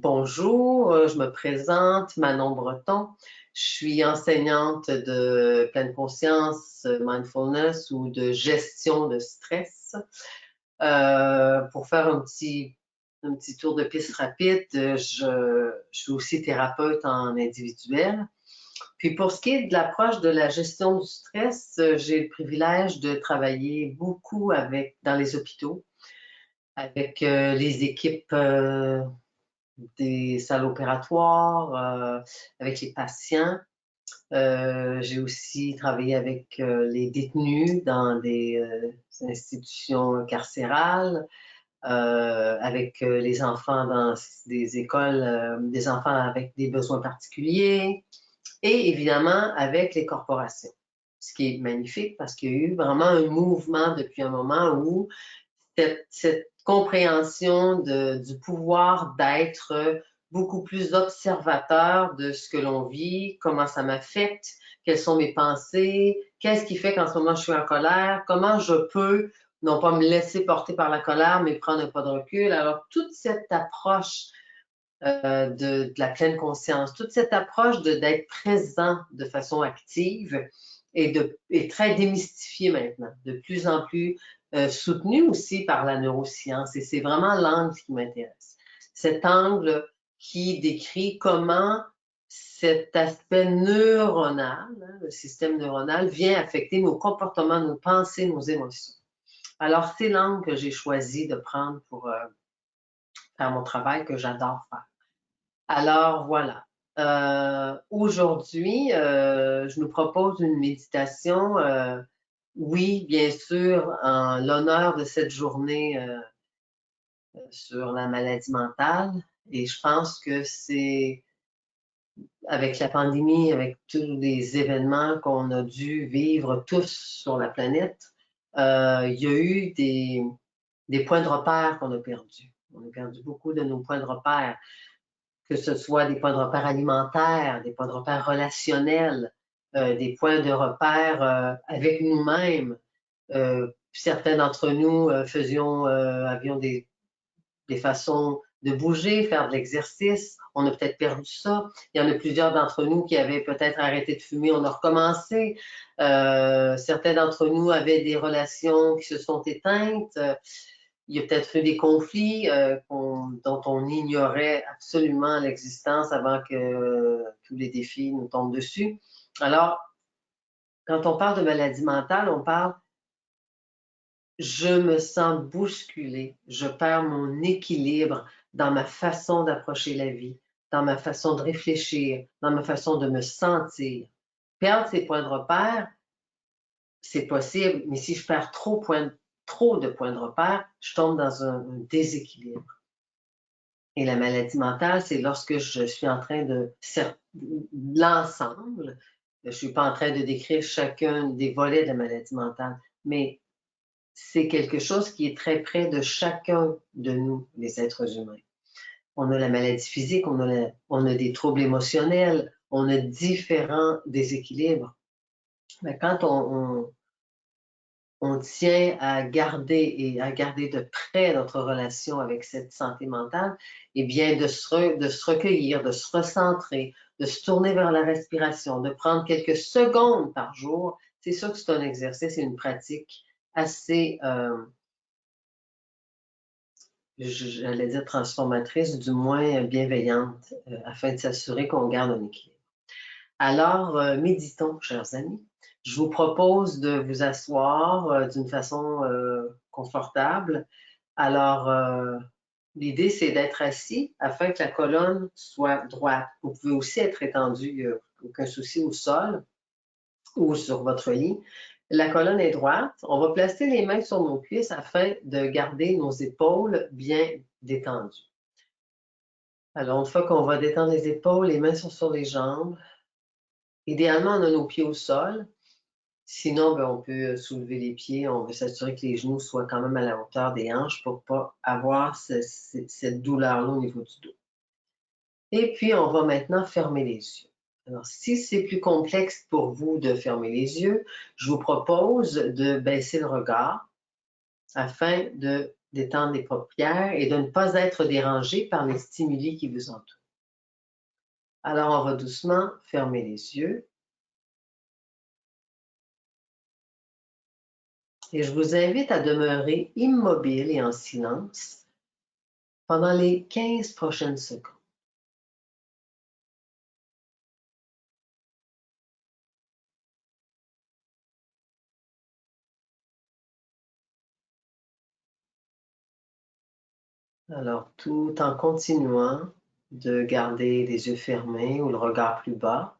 Bonjour, je me présente, Manon Breton. Je suis enseignante de pleine conscience, mindfulness ou de gestion de stress. Pour faire un petit tour de piste rapide, je suis aussi thérapeute en individuel. Puis pour ce qui est de l'approche de la gestion du stress, j'ai le privilège de travailler beaucoup dans les hôpitaux, avec les équipes des salles opératoires, avec les patients. J'ai aussi travaillé avec les détenus dans des institutions carcérales, avec les enfants dans des écoles, des enfants avec des besoins particuliers, et évidemment avec les corporations. Ce qui est magnifique parce qu'il y a eu vraiment un mouvement depuis un moment où cette compréhension du pouvoir d'être beaucoup plus observateur de ce que l'on vit, comment ça m'affecte, quelles sont mes pensées, qu'est-ce qui fait qu'en ce moment je suis en colère, comment je peux non pas me laisser porter par la colère, mais prendre un pas de recul. Alors, toute cette approche de la pleine conscience, toute cette approche d'être présent de façon active est très démystifiée maintenant, de plus en plus soutenue aussi par la neuroscience. Et c'est vraiment l'angle qui m'intéresse. Cet angle qui décrit comment cet aspect neuronal, le système neuronal, vient affecter nos comportements, nos pensées, nos émotions. Alors, c'est l'angle que j'ai choisi de prendre pour faire mon travail que j'adore faire. Alors, voilà. Aujourd'hui, je nous propose une méditation, oui, bien sûr, en l'honneur de cette journée sur la maladie mentale. Et je pense que c'est avec la pandémie, avec tous les événements qu'on a dû vivre tous sur la planète, il y a eu des points de repère qu'on a perdus. On a perdu beaucoup de nos points de repère, que ce soit des points de repère alimentaires, des points de repère relationnels, des points de repère avec nous-mêmes. Certains d'entre nous avions des façons de bouger, faire de l'exercice. On a peut-être perdu ça. Il y en a plusieurs d'entre nous qui avaient peut-être arrêté de fumer, on a recommencé. Certains d'entre nous avaient des relations qui se sont éteintes. Il y a peut-être eu des conflits dont on ignorait absolument l'existence avant que tous les défis nous tombent dessus. Alors, quand on parle de maladie mentale, on parle je me sens bousculée, je perds mon équilibre dans ma façon d'approcher la vie, dans ma façon de réfléchir, dans ma façon de me sentir. Perdre ces points de repère, c'est possible, mais si je perds trop de points de repère, je tombe dans un déséquilibre. Et la maladie mentale, c'est lorsque je suis en train de l'ensemble, je ne suis pas en train de décrire chacun des volets de la maladie mentale, mais c'est quelque chose qui est très près de chacun de nous, les êtres humains. On a la maladie physique, on a des troubles émotionnels, on a différents déséquilibres. Mais quand on tient à garder de près notre relation avec cette santé mentale, eh bien de se recueillir, de se recentrer, de se tourner vers la respiration, de prendre quelques secondes par jour, c'est sûr que c'est un exercice et une pratique assez, j'allais dire transformatrice, du moins bienveillante, afin de s'assurer qu'on garde un équilibre. Alors, méditons, chers amis. Je vous propose de vous asseoir d'une façon confortable. Alors, l'idée, c'est d'être assis afin que la colonne soit droite. Vous pouvez aussi être étendu, aucun souci, au sol ou sur votre lit. La colonne est droite. On va placer les mains sur nos cuisses afin de garder nos épaules bien détendues. Alors, une fois qu'on va détendre les épaules, les mains sont sur les jambes. Idéalement, on a nos pieds au sol. Sinon, on peut soulever les pieds. On veut s'assurer que les genoux soient quand même à la hauteur des hanches pour ne pas avoir cette douleur-là au niveau du dos. Et puis, on va maintenant fermer les yeux. Alors, si c'est plus complexe pour vous de fermer les yeux, je vous propose de baisser le regard afin de Détendre les paupières et de ne pas être dérangé par les stimuli qui vous entourent. Alors, on va doucement fermer les yeux. Et je vous invite à demeurer immobile et en silence pendant les 15 prochaines secondes. Alors, tout en continuant de garder les yeux fermés ou le regard plus bas,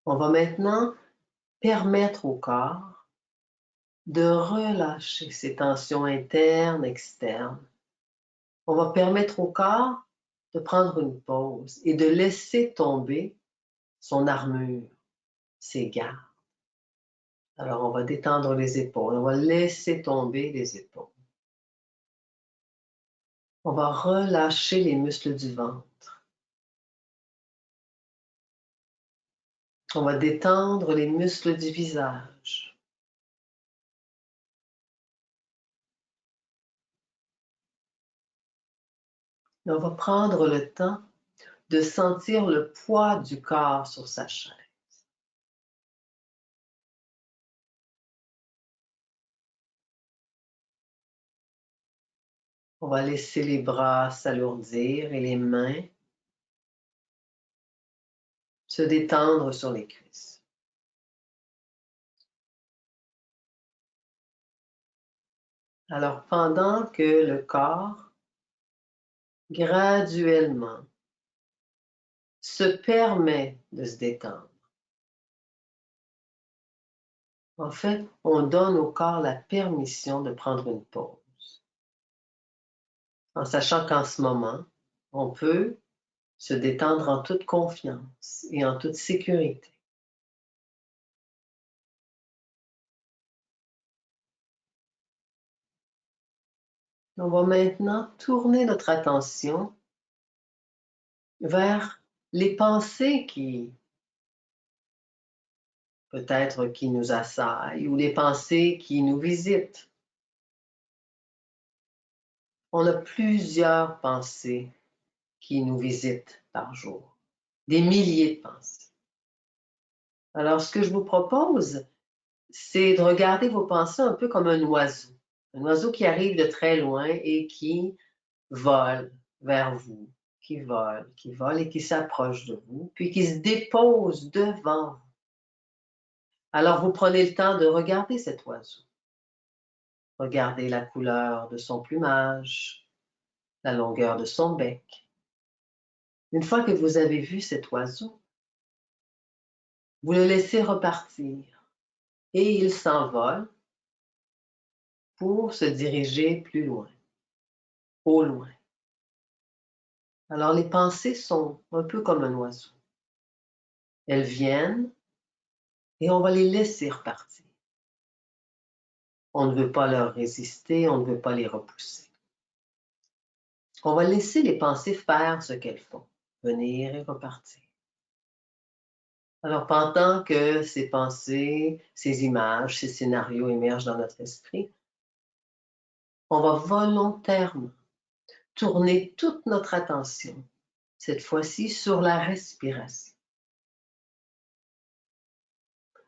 on va maintenant permettre au corps de relâcher ses tensions internes, externes. On va permettre au corps de prendre une pause et de laisser tomber son armure, ses gardes. Alors, on va détendre les épaules, on va laisser tomber les épaules. On va relâcher les muscles du ventre. On va détendre les muscles du visage. Et on va prendre le temps de sentir le poids du corps sur sa chaise. On va laisser les bras s'alourdir et les mains se détendre sur les cuisses. Alors, pendant que le corps, graduellement, se permet de se détendre, en fait, on donne au corps la permission de prendre une pause, en sachant qu'en ce moment, on peut se détendre en toute confiance et en toute sécurité. On va maintenant tourner notre attention vers les pensées qui, peut-être qui nous assaillent ou les pensées qui nous visitent. On a plusieurs pensées qui nous visitent par jour, des milliers de pensées. Alors, ce que je vous propose, c'est de regarder vos pensées un peu comme un oiseau qui arrive de très loin et qui vole vers vous, qui vole et qui s'approche de vous, puis qui se dépose devant vous. Alors, vous prenez le temps de regarder cet oiseau. Regardez la couleur de son plumage, la longueur de son bec. Une fois que vous avez vu cet oiseau, vous le laissez repartir et il s'envole pour se diriger plus loin, au loin. Alors, les pensées sont un peu comme un oiseau. Elles viennent et on va les laisser repartir. On ne veut pas leur résister, on ne veut pas les repousser. On va laisser les pensées faire ce qu'elles font, venir et repartir. Alors, pendant que ces pensées, ces images, ces scénarios émergent dans notre esprit, on va volontairement tourner toute notre attention, cette fois-ci, sur la respiration.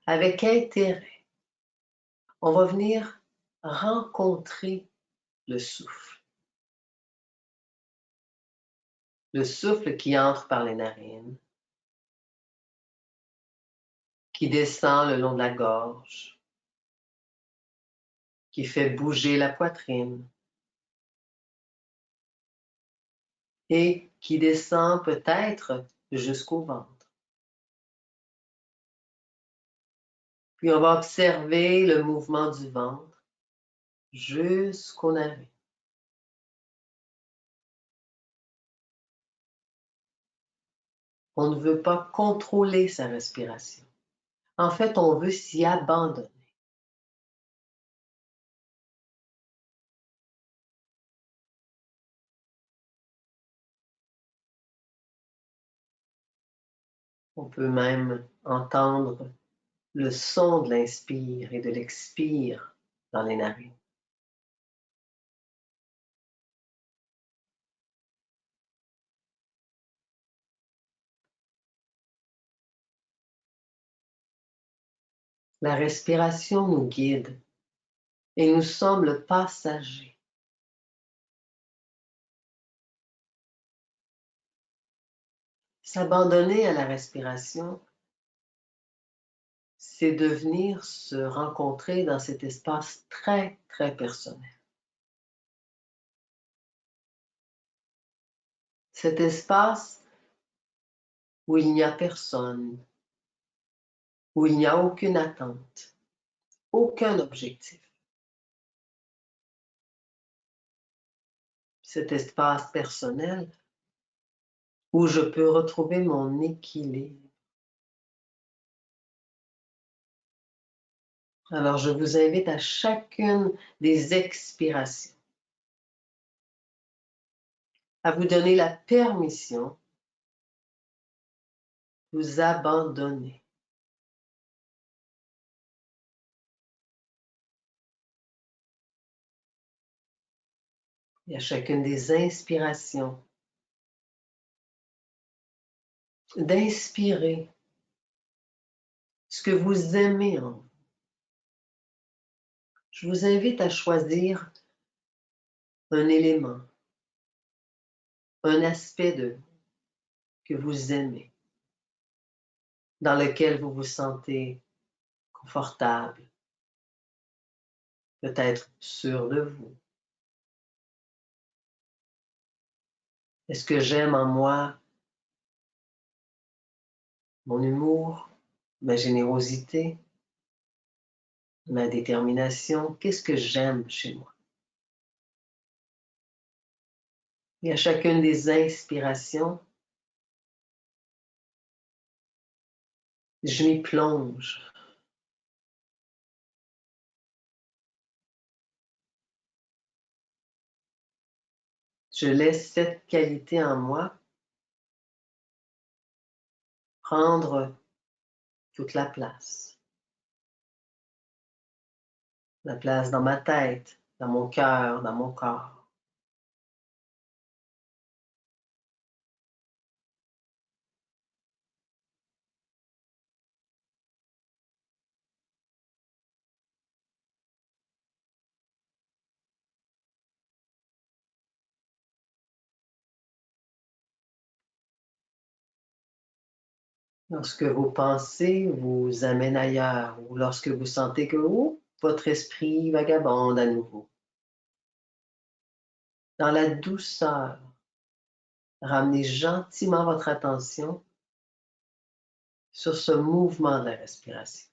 Avec intérêt, on va venir rencontrer le souffle. Le souffle qui entre par les narines, qui descend le long de la gorge, qui fait bouger la poitrine et qui descend peut-être jusqu'au ventre. Puis on va observer le mouvement du ventre jusqu'aux narines. On ne veut pas contrôler sa respiration. En fait, on veut s'y abandonner. On peut même entendre le son de l'inspire et de l'expire dans les narines. La respiration nous guide et nous semble passager. S'abandonner à la respiration, c'est de venir se rencontrer dans cet espace très, très personnel. Cet espace où il n'y a personne, où il n'y a aucune attente, aucun objectif. Cet espace personnel où je peux retrouver mon équilibre. Alors, je vous invite à chacune des expirations à vous donner la permission de vous abandonner. Et à chacune des inspirations, d'inspirer ce que vous aimez en vous. Je vous invite à choisir un élément, un aspect de vous que vous aimez, dans lequel vous vous sentez confortable, peut-être sûr de vous. Est-ce que j'aime en moi mon humour, ma générosité, ma détermination? Qu'est-ce que j'aime chez moi? Et à chacune des inspirations, je m'y plonge. Je laisse cette qualité en moi prendre toute la place. La place dans ma tête, dans mon cœur, dans mon corps. Lorsque vos pensées vous amènent ailleurs ou lorsque vous sentez que votre esprit vagabonde à nouveau, dans la douceur, ramenez gentiment votre attention sur ce mouvement de la respiration.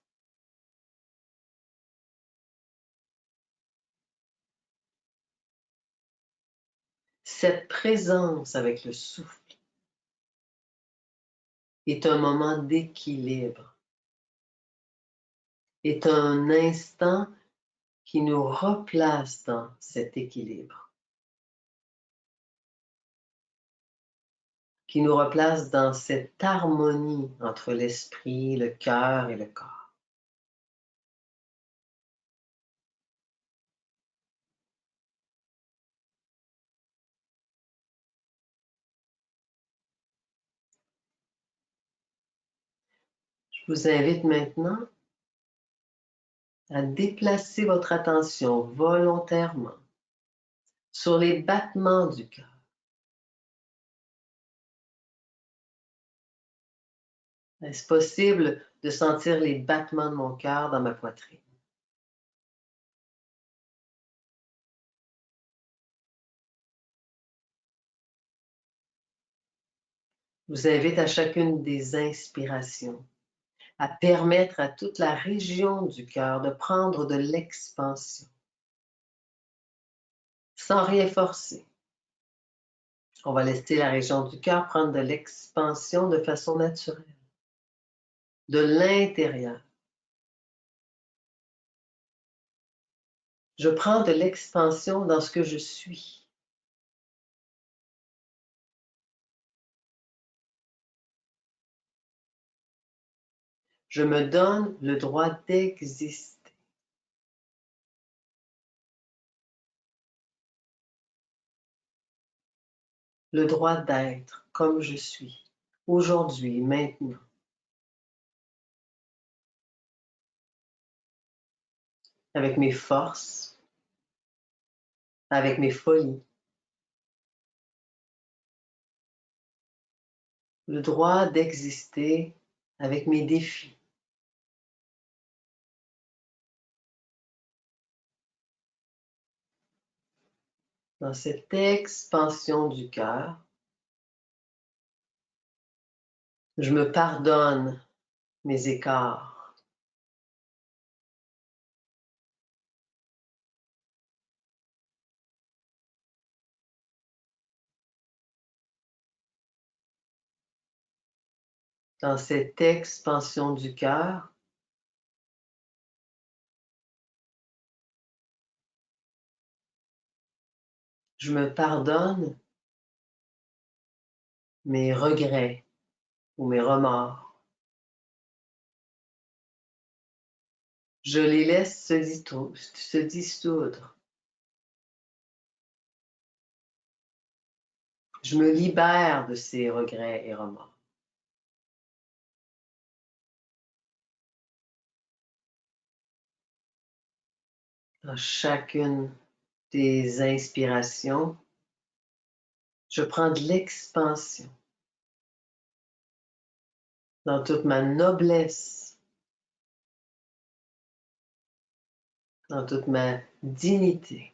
Cette présence avec le souffle est un moment d'équilibre, est un instant qui nous replace dans cet équilibre, qui nous replace dans cette harmonie entre l'esprit, le cœur et le corps. Je vous invite maintenant à déplacer votre attention volontairement sur les battements du cœur. Est-ce possible de sentir les battements de mon cœur dans ma poitrine? Je vous invite à chacune des inspirations à permettre à toute la région du cœur de prendre de l'expansion, sans rien forcer. On va laisser la région du cœur prendre de l'expansion de façon naturelle, de l'intérieur. Je prends de l'expansion dans ce que je suis. Je me donne le droit d'exister. le droit d'être comme je suis, aujourd'hui, maintenant. Avec mes forces, avec mes folies. Le droit d'exister avec mes défis. Dans cette expansion du cœur, je me pardonne mes écarts. Dans cette expansion du cœur, je me pardonne mes regrets ou mes remords. Je les laisse se dissoudre. Je me libère de ces regrets et remords. Dans chacune des inspirations, je prends de l'expansion. Dans toute ma noblesse, dans toute ma dignité.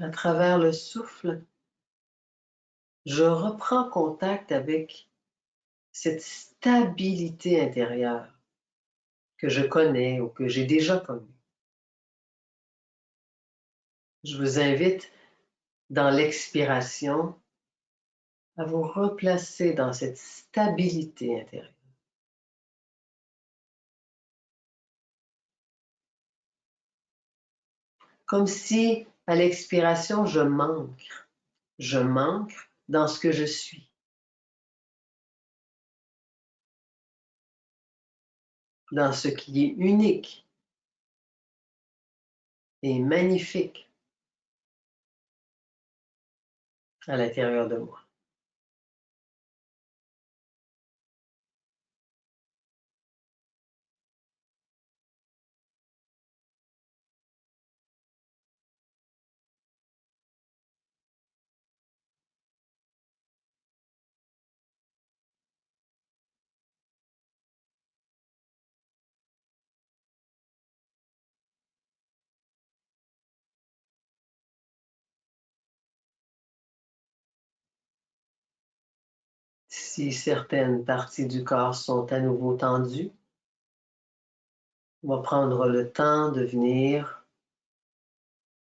À travers le souffle, je reprends contact avec cette stabilité intérieure que je connais ou que j'ai déjà connue. Je vous invite, dans l'expiration, à vous replacer dans cette stabilité intérieure. Comme si, à l'expiration, je manque dans ce que je suis. Dans ce qui est unique et magnifique à l'intérieur de moi. Si certaines parties du corps sont à nouveau tendues, on va prendre le temps de venir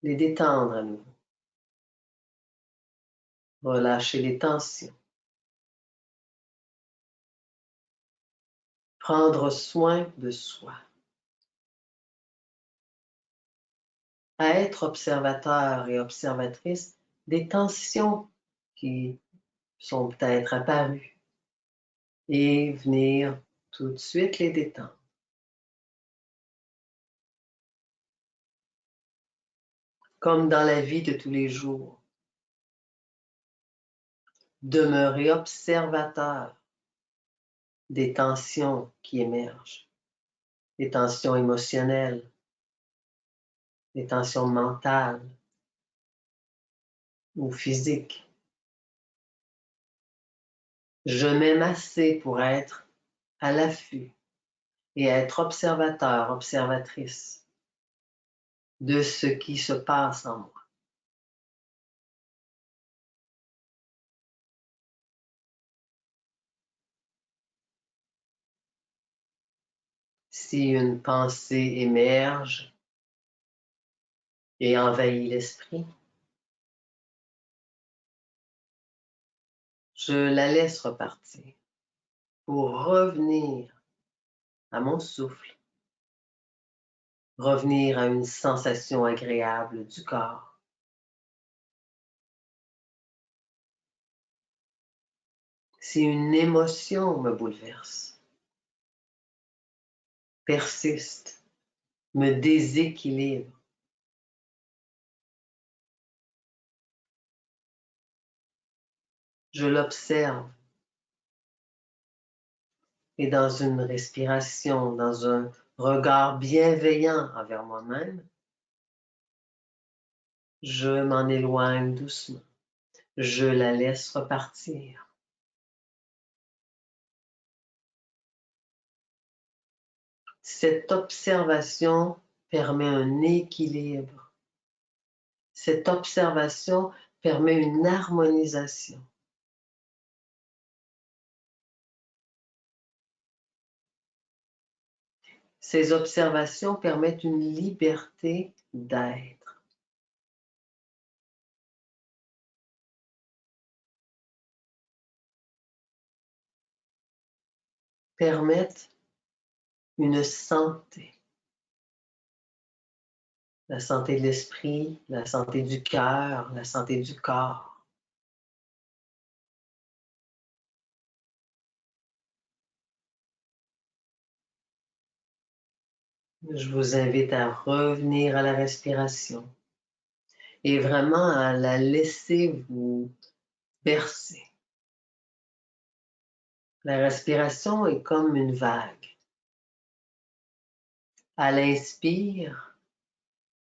les détendre à nouveau. Relâcher les tensions. Prendre soin de soi. À être observateur et observatrice des tensions qui sont peut-être apparues et venir tout de suite les détendre. Comme dans la vie de tous les jours. Demeurer observateur des tensions qui émergent, des tensions émotionnelles, des tensions mentales ou physiques. Je m'aime assez pour être à l'affût et être observateur, observatrice de ce qui se passe en moi. Si une pensée émerge et envahit l'esprit, je la laisse repartir pour revenir à mon souffle revenir à une sensation agréable du corps. Si une émotion me bouleverse, persiste, me déséquilibre, je l'observe et dans une respiration, dans un regard bienveillant envers moi-même, je m'en éloigne doucement. Je la laisse repartir. Cette observation permet un équilibre. Cette observation permet une harmonisation. Ces observations permettent une liberté d'être. Permettent une santé. La santé de l'esprit, la santé du cœur, la santé du corps. Je vous invite à revenir à la respiration et vraiment à la laisser vous bercer. La respiration est comme une vague. À l'inspire,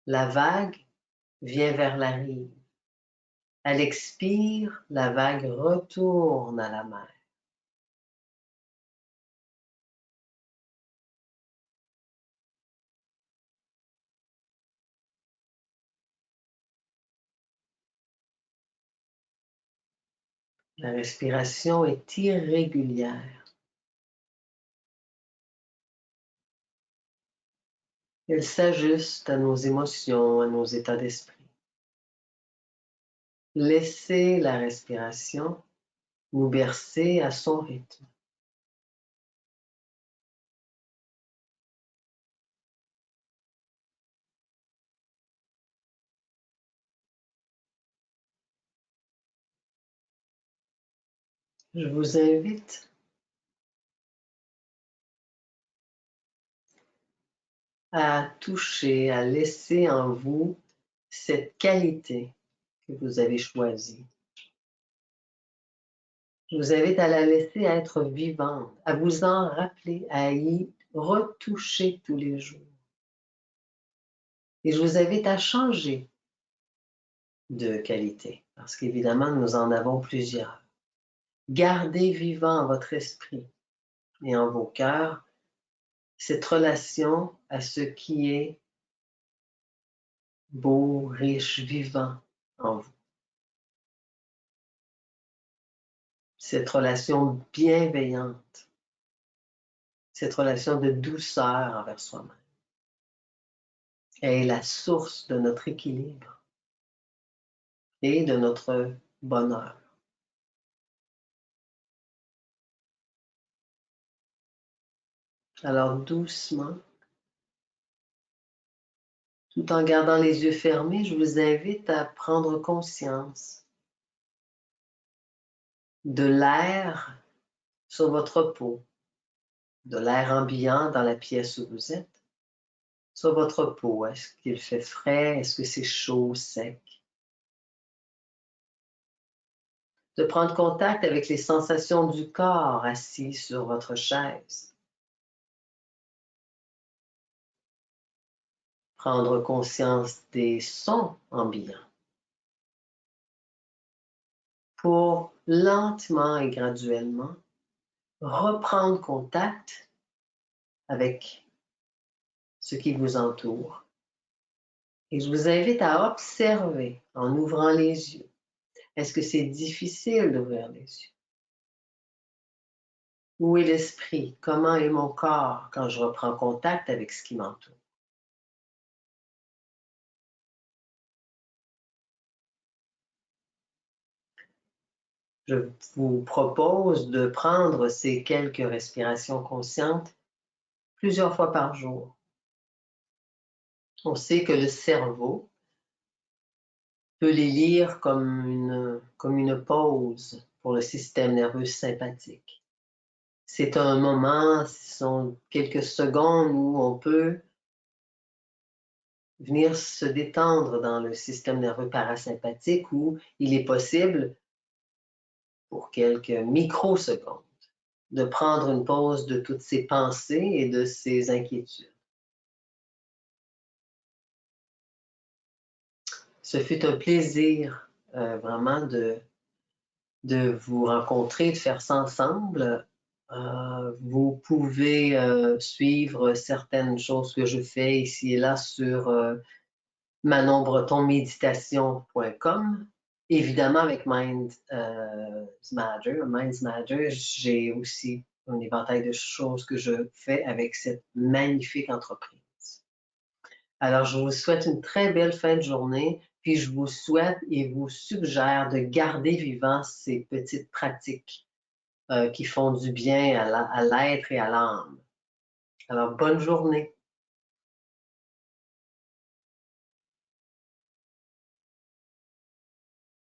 la vague vient vers la rive. À l'expire, la vague retourne à la mer. La respiration est irrégulière. Elle s'ajuste à nos émotions, à nos états d'esprit. Laissez la respiration nous bercer à son rythme. Je vous invite à toucher, à laisser en vous cette qualité que vous avez choisie. Je vous invite à la laisser être vivante, à vous en rappeler, à y retoucher tous les jours. Et je vous invite à changer de qualité, parce qu'évidemment, nous en avons plusieurs. Gardez vivant en votre esprit et en vos cœurs cette relation à ce qui est beau, riche, vivant en vous. Cette relation bienveillante, cette relation de douceur envers soi-même. Elle est la source de notre équilibre et de notre bonheur. Alors doucement, tout en gardant les yeux fermés, je vous invite à prendre conscience de l'air sur votre peau, de l'air ambiant dans la pièce où vous êtes, sur votre peau. Est-ce qu'il fait frais? Est-ce que c'est chaud, sec? De prendre contact avec les sensations du corps assis sur votre chaise. Prendre conscience des sons ambiants pour lentement et graduellement reprendre contact avec ce qui vous entoure. Et je vous invite à observer en ouvrant les yeux. Est-ce que c'est difficile d'ouvrir les yeux? Où est l'esprit? Comment est mon corps quand je reprends contact avec ce qui m'entoure? Je vous propose de prendre ces quelques respirations conscientes plusieurs fois par jour. On sait que le cerveau peut les lire comme une pause pour le système nerveux sympathique. C'est un moment, ce sont quelques secondes où on peut venir se détendre dans le système nerveux parasympathique, où il est possible, pour quelques microsecondes, de prendre une pause de toutes ces pensées et de ces inquiétudes. Ce fut un plaisir vraiment de vous rencontrer, de faire ça ensemble. Vous pouvez suivre certaines choses que je fais ici et là sur manonbretonméditation.com. Évidemment, avec Minds Matter, j'ai aussi un éventail de choses que je fais avec cette magnifique entreprise. Alors, je vous souhaite une très belle fin de journée, puis je vous souhaite et vous suggère de garder vivant ces petites pratiques qui font du bien à l'être et à l'âme. Alors, bonne journée.